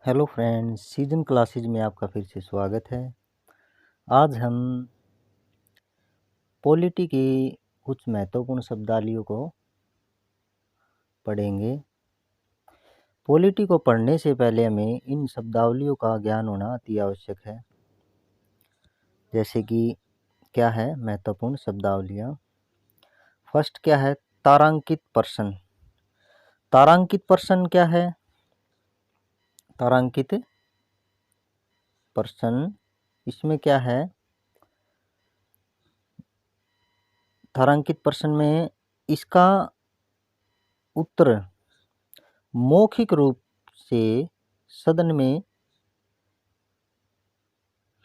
Hello friends, season classes में आपका फिर से स्वागत है। आज हम पॉलिटी की कुछ महत्वपूर्ण शब्दावलियों को पढ़ेंगे। पॉलिटी को पढ़ने से पहले हमें इन शब्दावलियों का ज्ञान होना अति आवश्यक है। जैसे कि क्या है महत्वपूर्ण शब्दावलियाँ। फर्स्ट क्या है? तारांकित पर्सन। तारांकित पर्सन क्या है? तारांकित पर्सन, इसमें क्या है? तारांकित पर्सन में इसका उत्तर मौखिक रूप से सदन में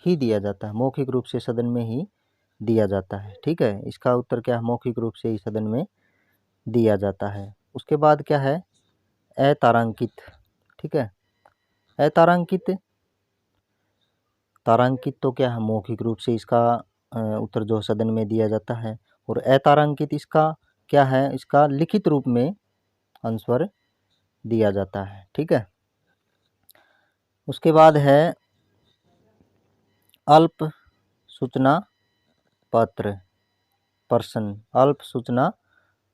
ही दिया जाता है। मौखिक रूप से सदन में ही दिया जाता है। ठीक है, इसका उत्तर क्या है? मौखिक रूप से ही सदन में दिया जाता है। उसके बाद क्या है? अतारांकित। ठीक है, अतारांकित, तारांकित तो क्या है? मौखिक रूप से इसका उत्तर जो सदन में दिया जाता है। और अतारांकित इसका क्या है? इसका लिखित रूप में आंसर दिया जाता है। ठीक है, उसके बाद है अल्प सूचना पत्र पर्सन। अल्प सूचना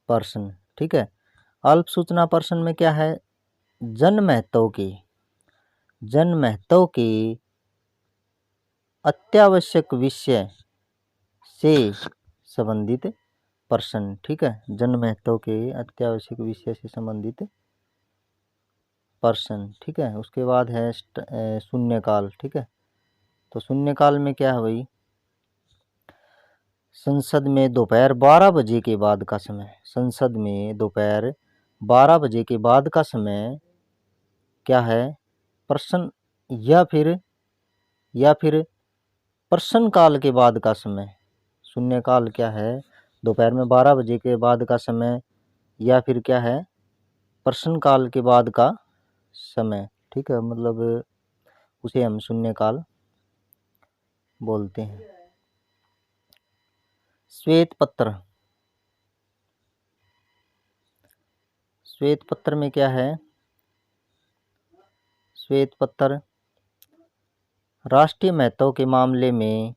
पर्सन। ठीक है, अल्प सूचना पर्सन में क्या है? जन महत्व के अत्यावश्यक विषय से संबंधित पर्सन। ठीक है, जन महत्व के अत्यावश्यक विषय से संबंधित पर्सन। ठीक है, उसके बाद है शून्यकाल। ठीक है, तो शून्यकाल में क्या है भाई? संसद में दोपहर 12 बजे के बाद का समय। संसद में दोपहर 12 बजे के बाद का समय क्या है? प्रश्न या फिर प्रश्न काल के बाद का समय। शून्यकाल क्या है? दोपहर में 12 बजे के बाद का समय या फिर क्या है? प्रश्न काल के बाद का समय। ठीक है, मतलब उसे हम शून्यकाल बोलते हैं। श्वेत पत्र। श्वेत पत्र में क्या है? श्वेत पत्र राष्ट्रीय महत्व के मामले में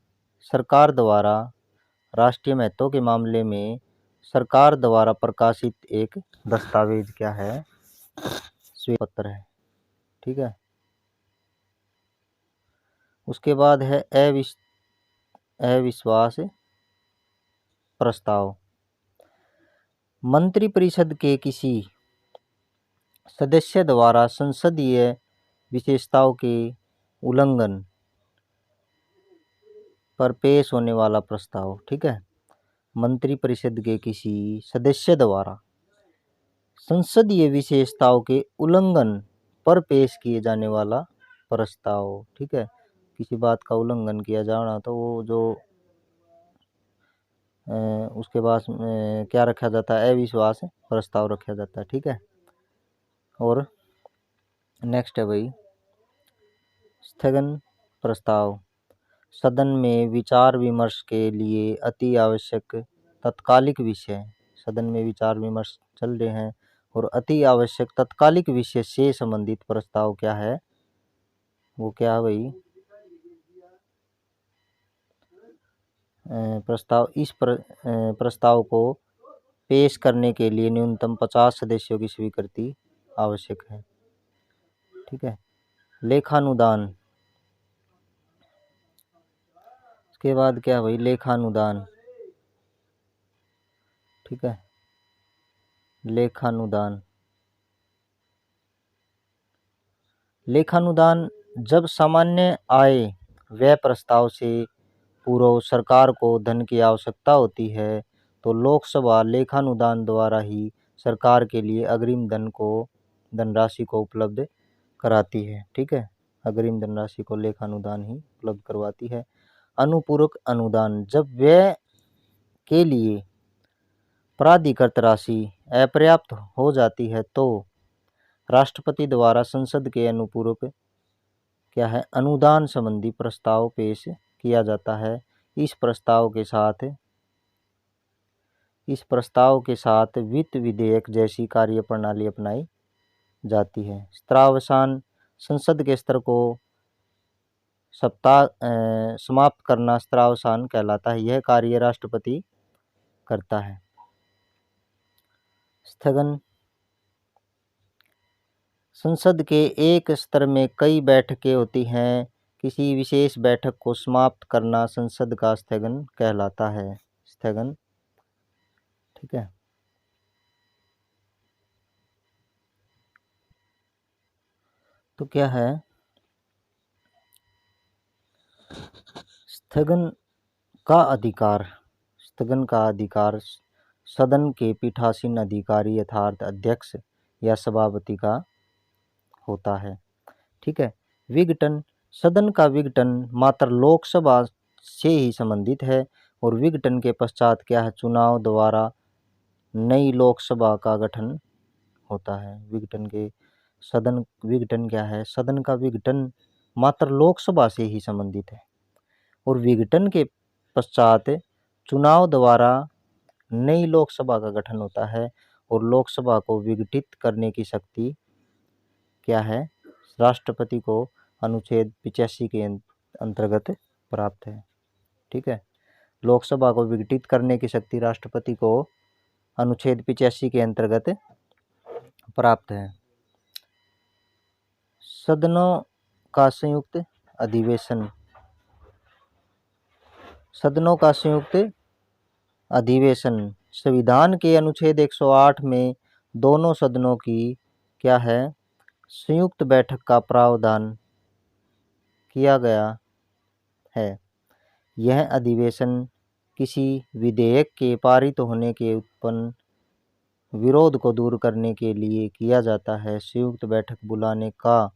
सरकार द्वारा प्रकाशित एक दस्तावेज क्या है? श्वेत पत्र है। ठीक है, उसके बाद है अविश्वास प्रस्ताव। मंत्रिपरिषद के किसी सदस्य द्वारा संसदीय विशेषताओं के उल्लंघन पर पेश होने वाला प्रस्ताव। ठीक है, मंत्रिपरिषद के किसी सदस्य द्वारा संसदीय विशेषताओं के उल्लंघन पर पेश किए जाने वाला प्रस्ताव। ठीक है, किसी बात का उल्लंघन किया जाना तो वो जो उसके बाद क्या रखा जाता है? अविश्वास प्रस्ताव रखा जाता है। ठीक है, और नेक्स्ट है भाई स्थगन प्रस्ताव। सदन में विचार विमर्श के लिए अति आवश्यक तत्कालिक विषय। सदन में विचार विमर्श चल रहे हैं और अति आवश्यक तत्कालिक विषय से संबंधित प्रस्ताव क्या है? वो क्या है भाई? प्रस्ताव को पेश करने के लिए न्यूनतम 50 सदस्यों की स्वीकृति आवश्यक है। ठीक है, लेखानुदान। उसके बाद क्या भाई? लेखानुदान। ठीक है, लेखानुदान जब सामान्य आय व्यय प्रस्ताव से पूर्व सरकार को धन की आवश्यकता होती है तो लोकसभा लेखानुदान द्वारा ही सरकार के लिए अग्रिम धनराशि को उपलब्ध कराती है। ठीक है, अग्रिम धनराशि को लेखानुदान ही उपलब्ध करवाती है। अनुपूरक अनुदान जब व्यय के लिए प्राधिकृत राशि अपर्याप्त हो जाती है तो राष्ट्रपति द्वारा संसद के अनुपूरक क्या है? अनुदान संबंधी प्रस्ताव पेश किया जाता है। इस प्रस्ताव के साथ वित्त विधेयक जैसी कार्यप्रणाली अपनाई जाती है। स्त्रावसान संसद के स्तर को समाप्त करना स्तरावसान कहलाता है। यह कार्य राष्ट्रपति करता है। स्थगन, संसद के एक स्तर में कई बैठकें होती हैं। किसी विशेष बैठक को समाप्त करना संसद का स्थगन कहलाता है। स्थगन, ठीक है। तो क्या है, स्थगन का अधिकार। स्थगन का अधिकार सदन के पीठासीन अधिकारी अर्थात अध्यक्ष या सभापति का होता है। ठीक है। विघटन, सदन का विघटन मात्र लोकसभा से ही संबंधित है और विघटन के पश्चात क्या है, चुनाव द्वारा नई लोकसभा का गठन होता है। विघटन क्या है, सदन का विघटन मात्र लोकसभा से ही संबंधित है और विघटन के पश्चात चुनाव द्वारा नई लोकसभा का गठन होता है और लोकसभा को विघटित करने की शक्ति क्या है, राष्ट्रपति को अनुच्छेद 85 के अंतर्गत प्राप्त है। ठीक है। लोकसभा को विघटित करने की शक्ति राष्ट्रपति को अनुच्छेद 85 के अंतर्गत प्राप्त है। सदनों का संयुक्त अधिवेशन, सदनों का संयुक्त अधिवेशन संविधान के अनुच्छेद 108 में दोनों सदनों की क्या है, संयुक्त बैठक का प्रावधान किया गया है। यह अधिवेशन किसी विधेयक के पारित होने के उत्पन्न विरोध को दूर करने के लिए किया जाता है। संयुक्त बैठक बुलाने का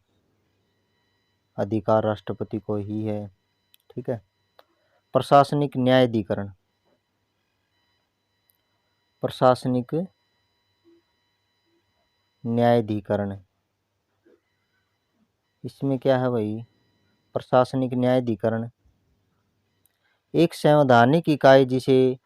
अधिकार राष्ट्रपति को ही है। ठीक है। प्रशासनिक न्यायाधिकरण, प्रशासनिक न्यायाधिकरण, इसमें क्या है भाई, प्रशासनिक न्यायाधिकरण एक संवैधानिक इकाई जिसे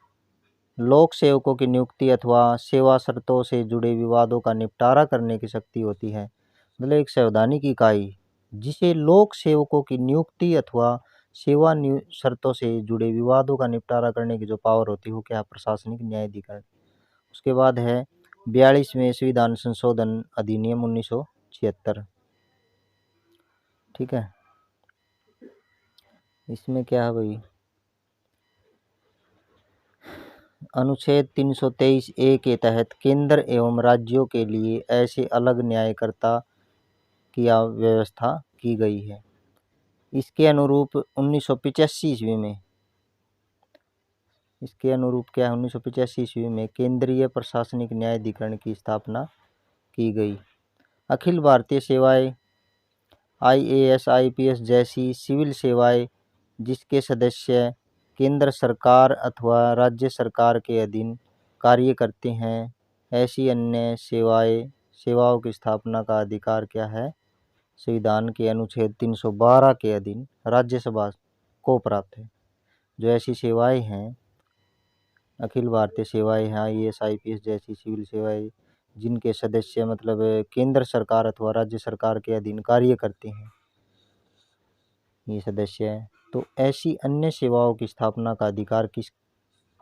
लोक सेवकों की नियुक्ति अथवा सेवा शर्तों से जुड़े विवादों का निपटारा करने की शक्ति होती है। मतलब एक संवैधानिक इकाई जिसे लोक सेवकों की नियुक्ति अथवा सेवा शर्तों से जुड़े विवादों का निपटारा करने की जो पावर होती है वो क्या है, प्रशासनिक न्यायाधिकरण। उसके बाद है 42वें संविधान संशोधन अधिनियम 1976। ठीक है। इसमें क्या है भाई, अनुच्छेद 323A के तहत केंद्र एवं राज्यों के लिए ऐसे अलग न्यायकर्ता की व्यवस्था की गई है। इसके अनुरूप 1985 ईस्वी में, इसके अनुरूप क्या है, 1985 ईस्वी में केंद्रीय प्रशासनिक न्यायाधिकरण की स्थापना की गई। अखिल भारतीय सेवाएं, IAS IPS जैसी सिविल सेवाएं जिसके सदस्य केंद्र सरकार अथवा राज्य सरकार के अधीन कार्य करते हैं, ऐसी अन्य सेवाओं की स्थापना का अधिकार क्या है, संविधान के अनुच्छेद 312 के अधीन राज्यसभा को प्राप्त है। जो ऐसी सेवाएं हैं, अखिल भारतीय सेवाएं हैं, IAS IPS जैसी सिविल सेवाएं जिनके सदस्य मतलब केंद्र सरकार अथवा राज्य सरकार के अधीन कार्य करते हैं, ये सदस्य हैं, तो ऐसी अन्य सेवाओं की स्थापना का अधिकार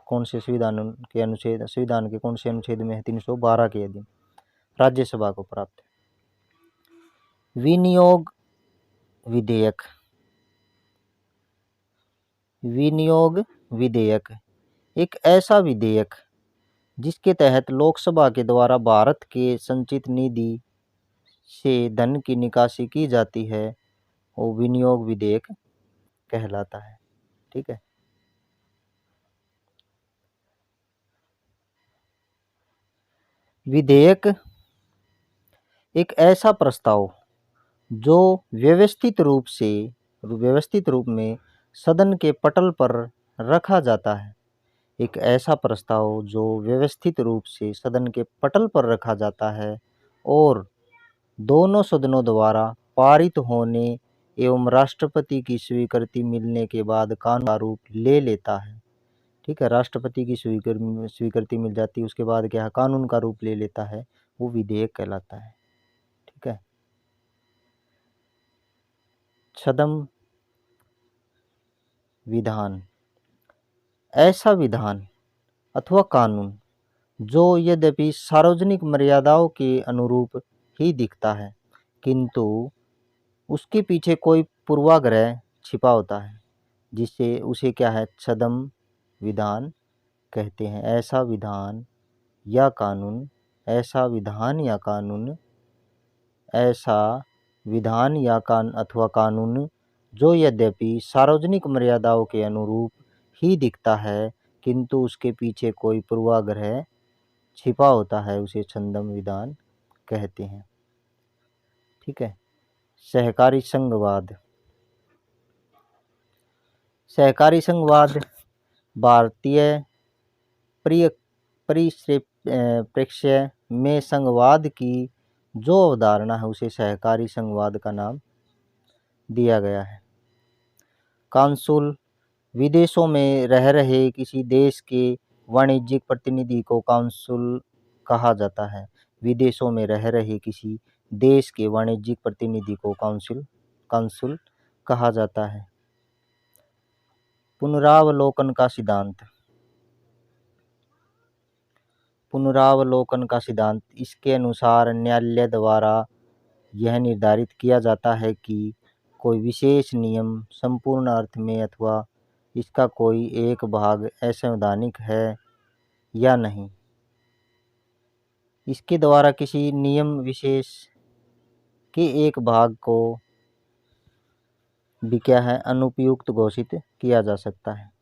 कौन से संविधान के कौन से अनुच्छेद में है, 312 के अधीन राज्यसभा को प्राप्त है। विनियोग विधेयक, विनियोग विधेयक एक ऐसा विधेयक जिसके तहत लोकसभा के द्वारा भारत के संचित निधि से धन की निकासी की जाती है, वो विनियोग विधेयक कहलाता है। ठीक है। विधेयक एक ऐसा प्रस्ताव जो व्यवस्थित रूप में सदन के पटल पर रखा जाता है। एक ऐसा प्रस्ताव जो व्यवस्थित रूप से सदन के पटल पर रखा जाता है और दोनों सदनों द्वारा पारित होने एवं राष्ट्रपति की स्वीकृति मिलने के बाद कानून का रूप ले लेता है। ठीक है। राष्ट्रपति की स्वीकृति मिल जाती है, उसके बाद क्या है, कानून का रूप ले लेता है, वो विधेयक कहलाता है। ठीक है। छद्म विधान ऐसा विधान अथवा कानून जो यद्यपि सार्वजनिक मर्यादाओं के अनुरूप ही दिखता है, किंतु उसके पीछे कोई पूर्वाग्रह छिपा होता है, जिससे उसे क्या है, छद्म विधान कहते हैं। ऐसा विधान या कानून, ऐसा विधान या कानून, ऐसा विधान या अथवा कानून जो यद्यपि सार्वजनिक मर्यादाओं के अनुरूप ही दिखता है, किंतु उसके पीछे कोई पूर्वाग्रह छिपा होता है, उसे छद्म विधान कहते हैं। ठीक है। सहकारी संघवाद। सहकारी संघवाद भारतीय परिप्रेक्ष्य में संघवाद की जो अवधारणा है, उसे सहकारी संघवाद का नाम दिया गया है। काउंसिल विदेशों में रह रहे किसी देश के वाणिज्यिक प्रतिनिधि को काउंसिल कहा जाता है। विदेशों में रह रहे किसी देश के वाणिज्यिक प्रतिनिधि को काउंसिल कहा जाता है। पुनरावलोकन का सिद्धांत। पुनरावलोकन का सिद्धांत, इसके अनुसार न्यायालय द्वारा यह निर्धारित किया जाता है कि कोई विशेष नियम संपूर्ण अर्थ में अथवा इसका कोई एक भाग असंवैधानिक है या नहीं। इसके द्वारा किसी नियम विशेष के एक भाग को भी क्या है, अनुपयुक्त घोषित किया जा सकता है।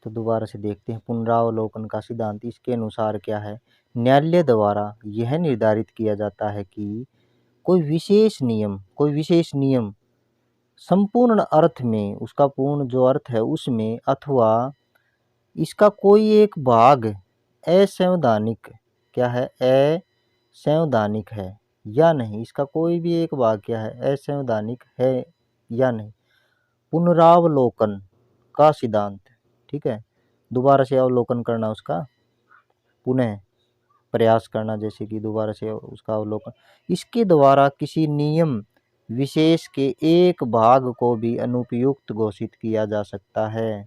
तो दोबारा से देखते हैं। पुनरावलोकन का सिद्धांत, इसके अनुसार क्या है, न्यायालय द्वारा यह निर्धारित किया जाता है कि कोई विशेष नियम संपूर्ण अर्थ में, उसका पूर्ण जो अर्थ है उसमें, अथवा इसका कोई एक भाग असंवैधानिक क्या है, असंवैधानिक है या नहीं। इसका कोई भी एक भाग क्या है, असंवैधानिक है या नहीं। पुनरावलोकन का सिद्धांत। ठीक है। दोबारा से अवलोकन करना, उसका पुनः प्रयास करना, जैसे कि दोबारा से उसका अवलोकन। इसके द्वारा किसी नियम विशेष के एक भाग को भी अनुपयुक्त घोषित किया जा सकता है।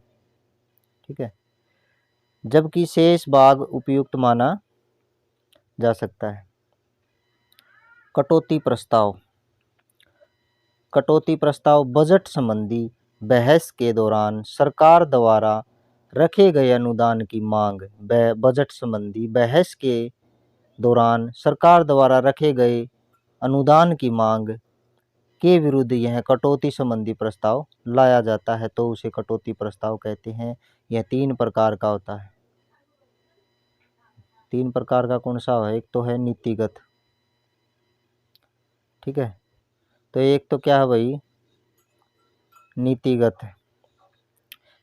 ठीक है। जबकि शेष भाग उपयुक्त माना जा सकता है। कटौती प्रस्ताव। कटौती प्रस्ताव बजट संबंधी बहस के दौरान सरकार द्वारा रखे गए अनुदान की मांग। बजट संबंधी बहस के दौरान सरकार द्वारा रखे गए अनुदान की मांग के विरुद्ध यह कटौती संबंधी प्रस्ताव लाया जाता है, तो उसे कटौती प्रस्ताव कहते हैं। यह 3 प्रकार का होता है। 3 प्रकार का कौन सा है? एक तो है नीतिगत। ठीक है। तो एक तो क्या है भाई, नीतिगत।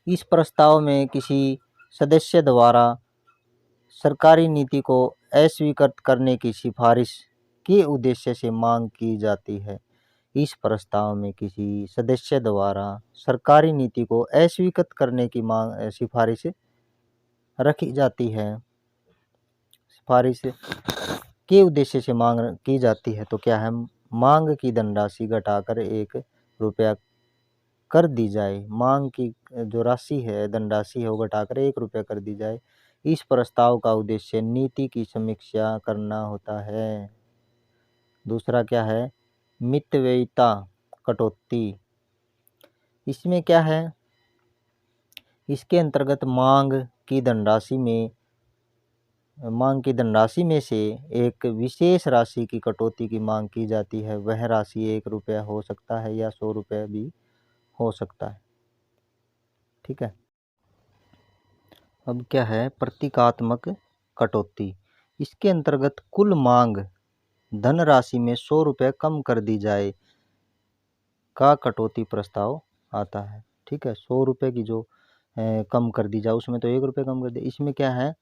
इस प्रस्ताव में किसी सदस्य द्वारा सरकारी नीति को अस्वीकृत करने की सिफारिश के उद्देश्य से मांग की जाती है। इस प्रस्ताव में किसी सदस्य द्वारा सरकारी नीति को अस्वीकृत करने की सिफारिश रखी जाती है, सिफारिश के उद्देश्य से मांग की जाती है, तो क्या है, मांग की धनराशि घटाकर 1 रुपया कर दी जाए। मांग की जो राशि है, धनराशि है, वो घटाकर 1 रुपया कर दी जाए। इस प्रस्ताव का उद्देश्य नीति की समीक्षा करना होता है। दूसरा क्या है, मितव्ययिता कटौती। इसमें क्या है, इसके अंतर्गत मांग की धनराशि में से एक विशेष राशि की कटौती की मांग की जाती है। वह राशि 1 रुपया हो सकता है या 100 रुपया भी हो सकता है। ठीक है। अब क्या है, प्रतीकात्मक कटौती। इसके अंतर्गत कुल मांग धनराशि में 100 रुपये कम कर दी जाए का कटौती प्रस्ताव आता है। ठीक है। 100 रुपये की जो कम कर दी जाए, उसमें तो 1 रुपये कम कर दे। इसमें क्या है,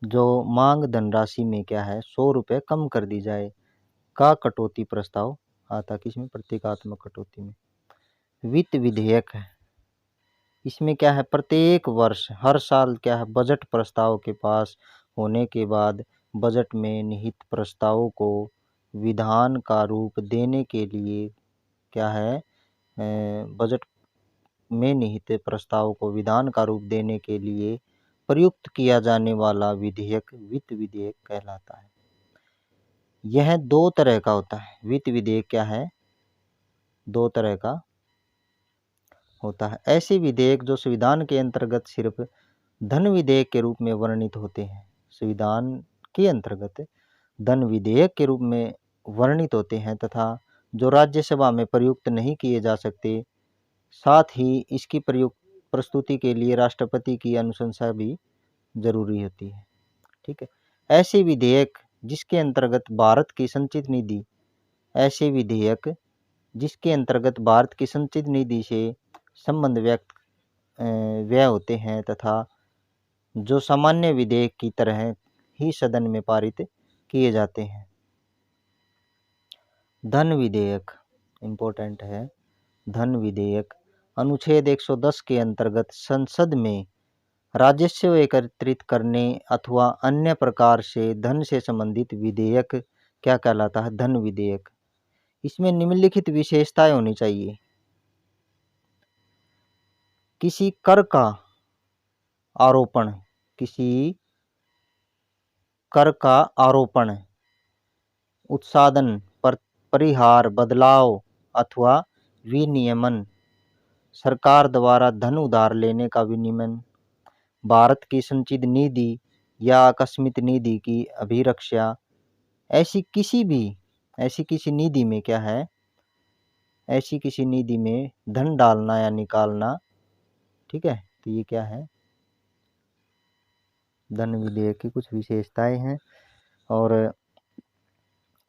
जो मांग धनराशि में क्या है, 100 रुपये कम कर दी जाए का कटौती प्रस्ताव आता। किसमें? प्रतीकात्मक कटौती में। वित्त विधेयक है। इसमें क्या है, प्रत्येक वर्ष हर साल क्या है, बजट प्रस्ताव के पास होने के बाद बजट में निहित प्रस्तावों को विधान का रूप देने के लिए क्या है, बजट में निहित प्रस्ताव को विधान का रूप देने के लिए प्रयुक्त किया जाने वाला विधेयक वित्त विधेयक कहलाता है। यह दो तरह का होता है। वित्त विधेयक क्या है, दो तरह का होता है। ऐसे विधेयक जो संविधान के अंतर्गत सिर्फ धन विधेयक के रूप में वर्णित होते हैं, संविधान के अंतर्गत धन विधेयक के रूप में वर्णित होते हैं तथा जो राज्यसभा में प्रयुक्त नहीं किए जा सकते, साथ ही इसकी प्रस्तुति के लिए राष्ट्रपति की अनुशंसा भी जरूरी होती है। ठीक है। ऐसे विधेयक जिसके अंतर्गत भारत की संचित निधि ऐसे विधेयक जिसके अंतर्गत भारत की संचित निधि से संबंध व्यय होते हैं तथा जो सामान्य विधेयक की तरह ही सदन में पारित किए जाते हैं। धन विधेयक इम्पोर्टेंट है। धन विधेयक अनुच्छेद 110 के अंतर्गत संसद में राजस्व एकत्रित करने अथवा अन्य प्रकार से धन से संबंधित विधेयक क्या कहलाता है, धन विधेयक। इसमें निम्नलिखित विशेषताएं होनी चाहिए। किसी कर का आरोपण, किसी कर का आरोपण, उत्सादन, परिहार, बदलाव अथवा विनियमन, सरकार द्वारा धन उधार लेने का विनियमन, भारत की संचित निधि या आकस्मिक निधि की अभिरक्षा, ऐसी किसी निधि में क्या है, ऐसी किसी निधि में धन डालना या निकालना। ठीक है, तो ये क्या है, धन विधेयक की कुछ विशेषताएं हैं। और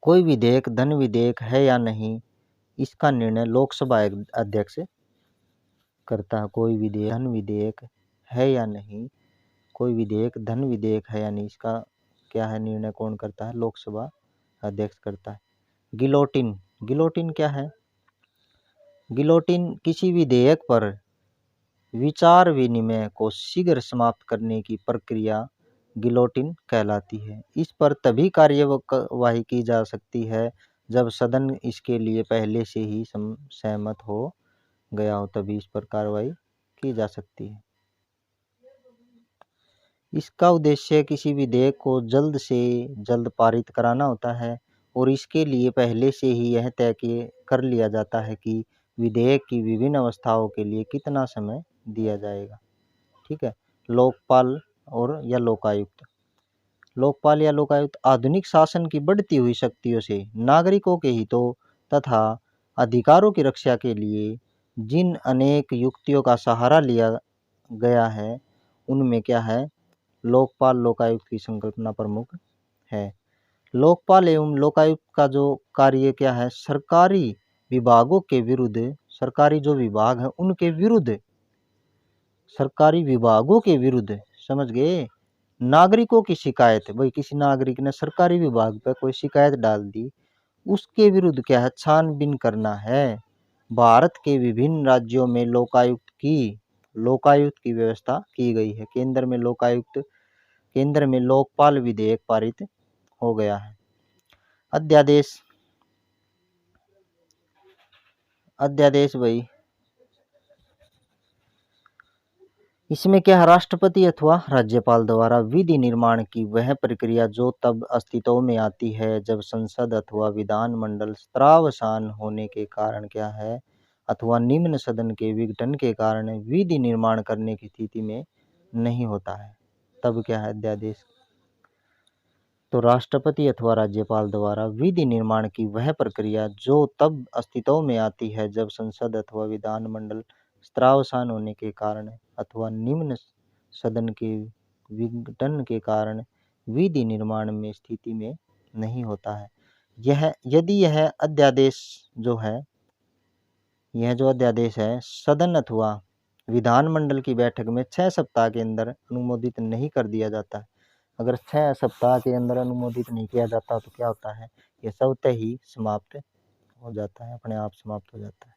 कोई विधेयक धन विधेयक है या नहीं, इसका निर्णय लोकसभा अध्यक्ष करता है। कोई विधेयक धन विधेयक है या नहीं, कोई विधेयक धन विधेयक है या नहीं, इसका क्या है, निर्णय कौन करता है, लोकसभा अध्यक्ष करता है। गिलोटिन, गिलोटिन क्या है, गिलोटिन किसी विधेयक पर विचार विनिमय को शीघ्र समाप्त करने की प्रक्रिया गिलोटिन कहलाती है। इस पर तभी कार्यवाही की जा सकती है जब सदन इसके लिए पहले से ही सहमत हो गया हो, तभी इस पर कार्रवाई की जा सकती है। इसका उद्देश्य किसी विधेयक को जल्द से जल्द पारित कराना होता है और इसके लिए पहले से ही यह तय कर लिया जाता है कि विधेयक की विभिन्न अवस्थाओं के लिए कितना समय दिया जाएगा। ठीक है। लोकपाल और या लोकायुक्त, लोकपाल या लोकायुक्त आधुनिक शासन की बढ़ती हुई शक्तियों से नागरिकों के हितों तथा अधिकारों की रक्षा के लिए जिन अनेक युक्तियों का सहारा लिया गया है, उनमें क्या है, लोकपाल लोकायुक्त की संकल्पना प्रमुख है। लोकपाल एवं लोकायुक्त का जो कार्य क्या है, सरकारी विभागों के विरुद्ध, सरकारी जो विभाग है उनके विरुद्ध, सरकारी विभागों के विरुद्ध, समझ गए, नागरिकों की शिकायत, भाई किसी नागरिक ने सरकारी विभाग पर कोई शिकायत डाल दी, उसके विरुद्ध क्या है, छानबीन करना है। भारत के विभिन्न राज्यों में लोकायुक्त की व्यवस्था की गई है। केंद्र में लोकपाल विधेयक पारित हो गया है। अध्यादेश भाई, इसमें क्या है, राष्ट्रपति अथवा राज्यपाल द्वारा विधि निर्माण की वह प्रक्रिया जो तब अस्तित्व में आती है जब संसद अथवा विधानमंडल स्त्रावसान होने के कारण क्या है, अथवा निम्न सदन के विघटन के कारण विधि निर्माण करने की स्थिति में नहीं होता है, तब क्या है अध्यादेश। तो राष्ट्रपति अथवा राज्यपाल द्वारा विधि निर्माण की वह प्रक्रिया जो तब अस्तित्व में आती है जब संसद अथवा विधानमंडल स्त्रावसान होने के कारण अथवा निम्न सदन के विघटन के कारण विधि निर्माण में स्थिति में नहीं होता है। यह अध्यादेश है सदन अथवा विधानमंडल की बैठक में 6 सप्ताह के अंदर अनुमोदित नहीं कर दिया जाता है। अगर 6 सप्ताह के अंदर अनुमोदित नहीं किया जाता तो क्या होता है, यह स्वतः ही समाप्त हो जाता है, अपने आप समाप्त हो जाता है।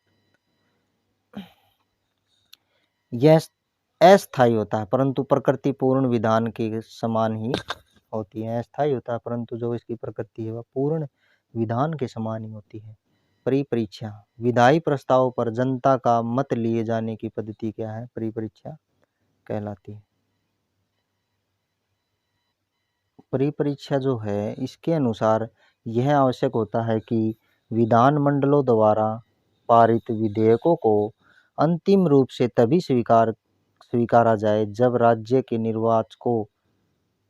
यह अस्थायी होता है परंतु प्रकृति पूर्ण विधान के समान ही होती है। अस्थायी होता है परंतु जो इसकी प्रकृति है वह पूर्ण विधान के समान ही होती है। परिपरीक्षा, विधायी प्रस्ताव पर जनता का मत लिए जाने की पद्धति क्या है? परिपरीक्षा कहलाती है। परिपरीक्षा जो है इसके अनुसार यह आवश्यक होता है कि विधानमंडलों द्वारा पारित विधेयकों को अंतिम रूप से तभी स्वीकारा जाए जब राज्य के निर्वाचकों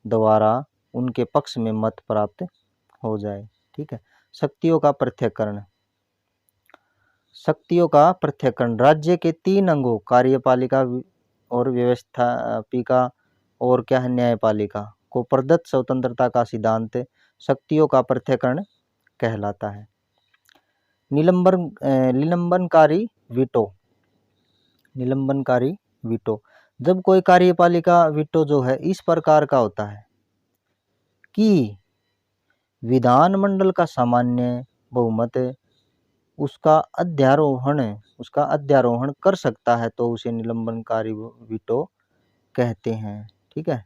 द्वारा उनके पक्ष में मत प्राप्त हो जाए। ठीक है। शक्तियों का पृथक्करण। शक्तियों का पृथक्करण राज्य के 3 अंगों कार्यपालिका और व्यवस्थापिका और क्या है न्यायपालिका को प्रदत्त स्वतंत्रता का सिद्धांत शक्तियों का पृथक्करण कहलाता है। निलंबनकारी वीटो। निलंबनकारी वीटो, जब कोई कार्यपालिका वीटो जो है इस प्रकार का होता है कि विधानमंडल का सामान्य बहुमत उसका अध्यारोहण कर सकता है तो उसे निलंबनकारी वीटो कहते हैं। ठीक है।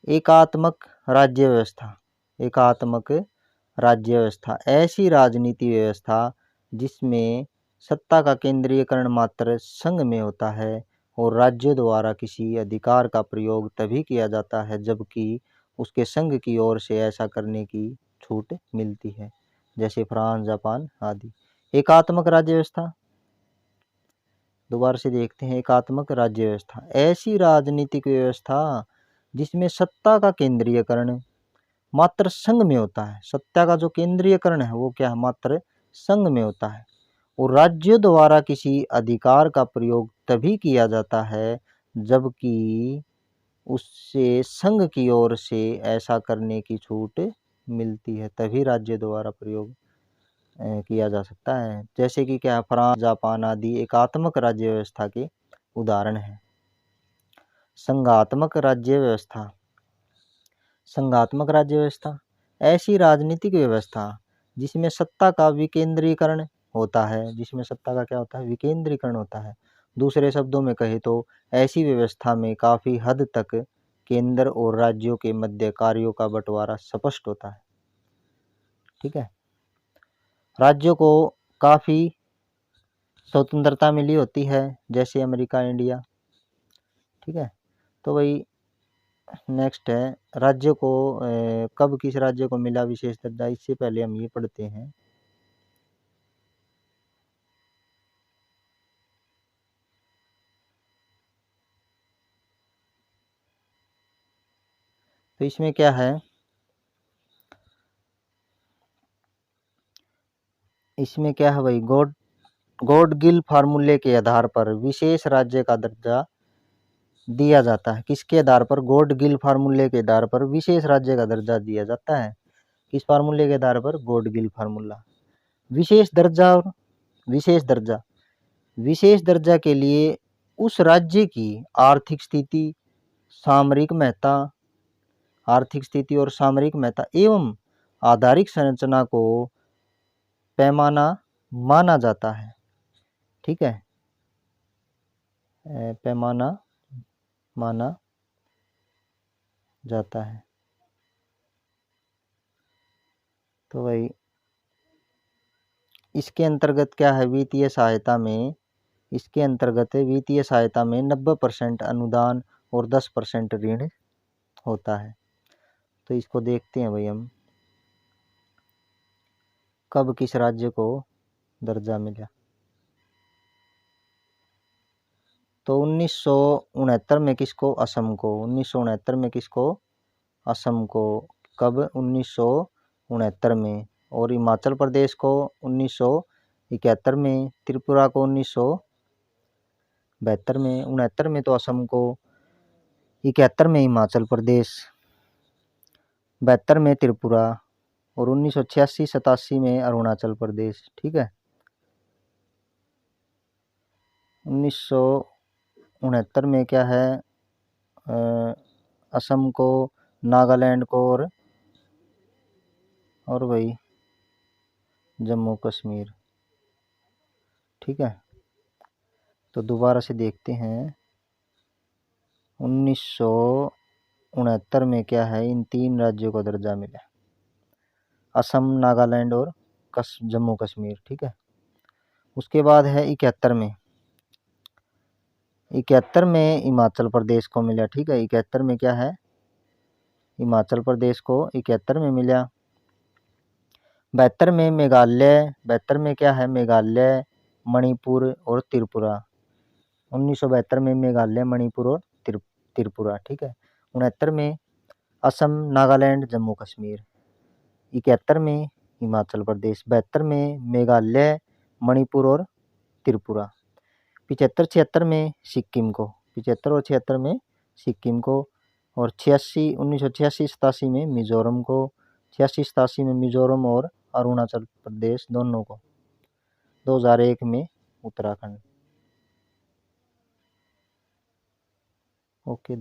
एकात्मक राज्य व्यवस्था। एकात्मक राज्य व्यवस्था ऐसी राजनीति व्यवस्था जिसमें सत्ता का केंद्रीयकरण मात्र संघ में होता है और राज्यों द्वारा किसी अधिकार का प्रयोग तभी किया जाता है जबकि उसके संघ की ओर से ऐसा करने की छूट मिलती है, जैसे फ्रांस, जापान आदि। एकात्मक राज्य व्यवस्था दोबारा से देखते हैं। एकात्मक राज्य व्यवस्था ऐसी राजनीतिक व्यवस्था जिसमें सत्ता का केंद्रीयकरण मात्र संघ में होता है। सत्ता का जो केंद्रीयकरण है वो क्या है? मात्र संघ में होता है और राज्यों द्वारा किसी अधिकार का प्रयोग तभी किया जाता है जबकि उससे संघ की ओर से ऐसा करने की छूट मिलती है, तभी राज्य द्वारा प्रयोग किया जा सकता है। जैसे कि क्या फ्रांस, जापान आदि एकात्मक राज्य व्यवस्था के उदाहरण हैं। संघात्मक राज्य व्यवस्था। संघात्मक राज्य व्यवस्था ऐसी राजनीतिक व्यवस्था जिसमें सत्ता का विकेंद्रीकरण होता है। जिसमें सत्ता का क्या होता है? विकेंद्रीकरण होता है। दूसरे शब्दों में कहे तो ऐसी व्यवस्था में काफी हद तक केंद्र और राज्यों के मध्य कार्यों का बंटवारा स्पष्ट होता है। ठीक है। राज्यों को काफी स्वतंत्रता मिली होती है, जैसे अमेरिका, इंडिया। ठीक है। तो भाई नेक्स्ट है राज्य को कब किस राज्य को मिला विशेष दर्जा। इससे पहले हम ये पढ़ते हैं। तो इसमें क्या है? इसमें क्या है भाई? गॉडगिल फार्मूले के आधार पर विशेष राज्य का दर्जा दिया जाता है। किसके आधार पर? गॉडगिल फार्मूले के आधार पर विशेष राज्य का दर्जा दिया जाता है। किस फार्मूले के आधार पर? गॉडगिल फार्मूला। विशेष दर्जा और विशेष दर्जा। विशेष दर्जा के लिए उस राज्य की आर्थिक स्थिति, सामरिक महत्ता, आर्थिक स्थिति और सामरिक महत्ता एवं आधारिक संरचना को पैमाना माना जाता है। ठीक है। पैमाना माना जाता है। तो भाई इसके अंतर्गत क्या है? वित्तीय सहायता में इसके अंतर्गत वित्तीय सहायता में 90% अनुदान और 10% ऋण होता है। तो इसको देखते हैं भाई हम कब किस राज्य को दर्जा मिला। तो 1969 में किसको? असम को। 1969 में किसको? असम को। कब? 1969 में। और हिमाचल प्रदेश को 1971 में। त्रिपुरा को 1972 में। 69 में तो असम को, 71 में हिमाचल प्रदेश, 72 में त्रिपुरा और 1986-87 में अरुणाचल प्रदेश। ठीक है। 1969 में क्या है? असम को, नागालैंड को और वही जम्मू कश्मीर। ठीक है। तो दोबारा से देखते हैं। 1969 में क्या है? इन 3 राज्यों को दर्जा मिला, असम, नागालैंड और जम्मू कश्मीर, ठीक है। उसके बाद है 71 में, 71 में हिमाचल प्रदेश को मिला, ठीक है। 71 में क्या है, हिमाचल प्रदेश को 71 में मिला। 72 में मेघालय, 72 में क्या है, मेघालय, मणिपुर और त्रिपुरा। 1972 में मेघालय, मणिपुर और त्रिपुरा, ठीक है। 69 में असम, नागालैंड, जम्मू कश्मीर। 71 में हिमाचल प्रदेश। 72 में मेघालय, मणिपुर और त्रिपुरा। 75-76 में सिक्किम को, 75 और 76 में सिक्किम को। और 1986-87 में मिजोरम को, 86-87 में मिजोरम और अरुणाचल प्रदेश दोनों को। 2001 में उत्तराखंड। ओके।